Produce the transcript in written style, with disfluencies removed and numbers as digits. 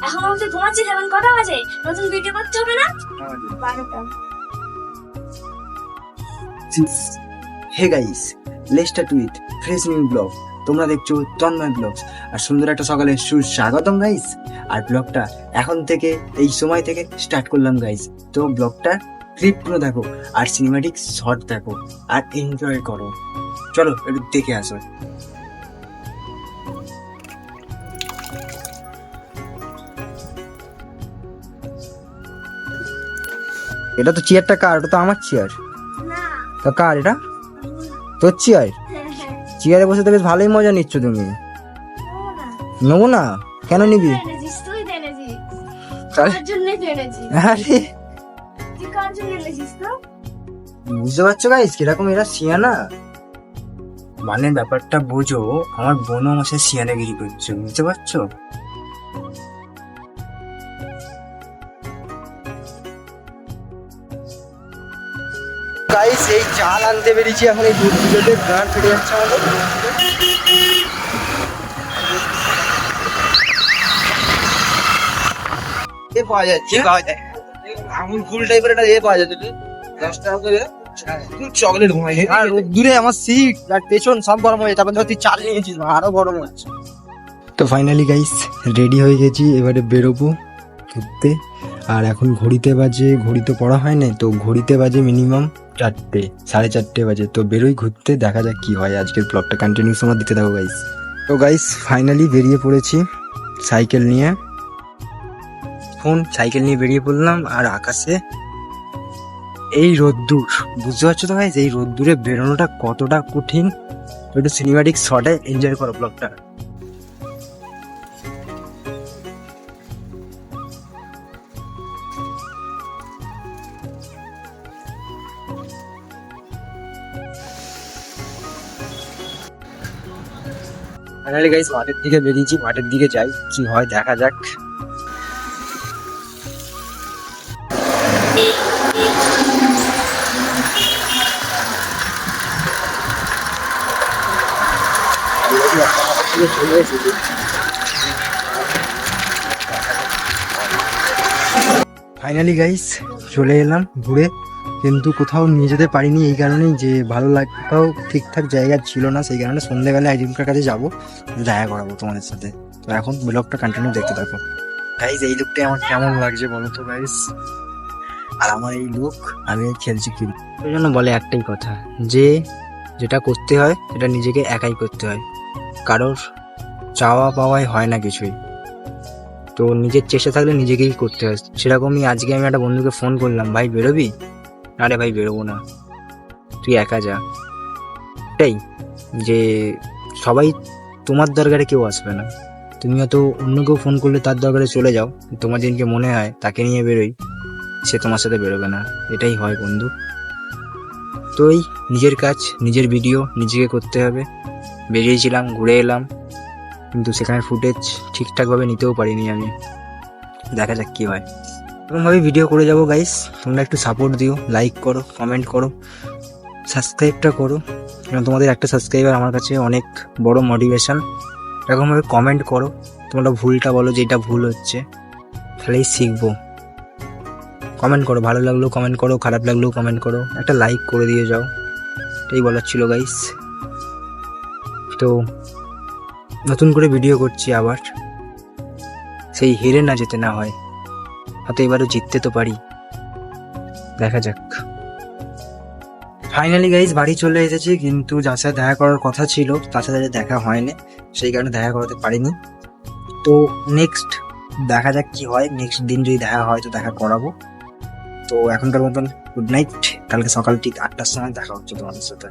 এখন হচ্ছে ঘুমাচ্ছিস, এখন কটা বাজে? নতুন ভিডিও করতে হবে না? 12টা। Hey guys, let's start with fresh new blog. তোমরা দেখছো তন্ময় ব্লগস, আর সুন্দর একটা সকালে সুস্বাগতম গাইস। আর ব্লগটা এখন থেকে এই সময় থেকে স্টার্ট করলাম গাইস। তো ব্লগটা ক্লিপগুলো দেখো আর সিনেমাটিক শট দেখো আর এনজয় করো। চলো একটু দেখে আসো। এটা তো চেয়ারটা কার? ওটা তো আমার চেয়ার। না, তো কার এটা? তোর চেয়ার? চেয়ারে বসে তো বেশ ভালোই মজা নিচ্ছ তুমি। নেবো না? কেন নিবি? তুই তো এনেছিস। তাহলে তোর জন্যই তো এনেছি। আরে তুই কার জন্য এনেছিস তো? বুঝতে পারছো গাইস কিরকম এরা সিয়ানা? মানে ব্যাপারটা বোঝো, আমার বোনও আমার সাথে সিয়ানাগিরি করছে, বুঝতে পারছো? গাইস এই চাল আনতে বেরিয়েছি, এখন এই দুধ দুধের গান ফেটে যাচ্ছে আমাদের। এ পাওয়া যাচ্ছে, পাওয়া যায় আমুল ফুল টাইপের একটা এ পাওয়া যাচ্ছে 10 টাকা করে চকলেট ঘুমাই। আর দূরে আমার সিট আর পেছন সব গরম হয়ে, তারপর তুই চাল নিয়েছিস আরো গরম হচ্ছে। তো ফাইনালি গাইস রেডি হয়ে গেছি, এবারে বেরোবো ঘুরতে। আর এখন ঘড়িতে তো পড়া হয় না, তো ঘড়িতে বাজে মিনিমাম 4টে, 4:30 বাজে। তো বেরোই ঘুরতে, দেখা যাক কি হয়। আজকের ব্লগটা কন্টিনিউ সময় দিতে থাকো গাইস। তো গাইস ফাইনালি বেরিয়ে পড়েছি সাইকেল নিয়ে। সাইকেল নিয়ে বেরিয়ে পড়লাম, আর আকাশে এই রোদ্দুর, বুঝতে পারছো তো গাইস এই রোদ্দুরে বেরোনোটা কতটা কঠিন। একটু সিনেমাটিক শটে এনজয় করো ব্লগটা। ফাইনালি গাইস মাঠের দিকে বেরিয়েছি, মাঠের দিকে যাই, কি হয় দেখা যাক। ফাইনালি গাইস চলে এলাম ঘুরে, কিন্তু কোথাও নিয়ে যেতে পারিনি এই কারণেই যে ভালো লাগতাও ঠিকঠাক জায়গা ছিল না। সেই কারণে সন্ধ্যেবেলা আইডিমকার কাছে যাবো, দেখা করাবো তোমাদের সাথে। তো এখন ব্লগটা কন্টিনিউ দেখতে থাকো গাইস। এই লুকটাই আমার কেমন লাগছে বলো তো গাইস? আর আমার এই লুক, আমি খেলছি কি ওই জন্য বলে একটাই কথা, যে যেটা করতে হয় সেটা নিজেকে একাই করতে হয়, কারোর চাওয়া পাওয়াই হয় না কিছুই। তো নিজের চেষ্টা থাকলে নিজেকেই করতে হয়। সেরকমই আজকে আমি একটা বন্ধুকে ফোন করলাম, ভাই বেরোবি? আরে ভাই বেরোবো না, তুই একা যা। এটাই যে সবাই তোমার দরকারে কেউ আসবে না, তুমি হয়তো অন্য কেউ ফোন করলে তার দরকারে চলে যাও, তোমার যেদিনকে মনে হয় তাকে নিয়ে বেরোই, সে তোমার সাথে বেরোবে না। এটাই হয় বন্ধু। তো এই নিজের কাজ, নিজের ভিডিও নিজেকে করতে হবে। বেরিয়েছিলাম, ঘুরে এলাম, কিন্তু সেখানে ফুটেজ ঠিকঠাকভাবে নিতেও পারিনি আমি। দেখা যাক কি হয়। এরকমভাবে ভিডিও করে যাবো গাইস। তোমরা একটু সাপোর্ট দিও, লাইক করো, কমেন্ট করো, সাবস্ক্রাইবটা করো, কারণ তোমাদের একটা সাবস্ক্রাইবার আমার কাছে অনেক বড় মোটিভেশন। এরকমভাবে কমেন্ট করো, তোমরা ভুলটা বলো, যেটা ভুল হচ্ছে, তাহলেই শিখবো। কমেন্ট করো, ভালো লাগলেও কমেন্ট করো, খারাপ লাগলেও কমেন্ট করো, একটা লাইক করে দিয়ে যাও। এটাই বলার ছিল গাইস। তো নতুন করে ভিডিও করছি আবার, সেই হেরে না যেতে না হয়, হয়তো এবারও জিততে তো পারি, দেখা যাক। ফাইনালি গাইস বাড়ি চলে এসেছি, কিন্তু যার সাথে দেখা করার কথা ছিল তার সাথে দেখা হয়নি, সেই কারণে দেখা করাতে পারিনি। তো নেক্সট দেখা যাক কি হয়, নেক্সট দিন যদি দেখা হয় তো দেখা করাবো। তো এখনকার মতন গুড নাইট, কালকে সকাল ঠিক 8টার সময় দেখা হচ্ছে তোমাদের সাথে।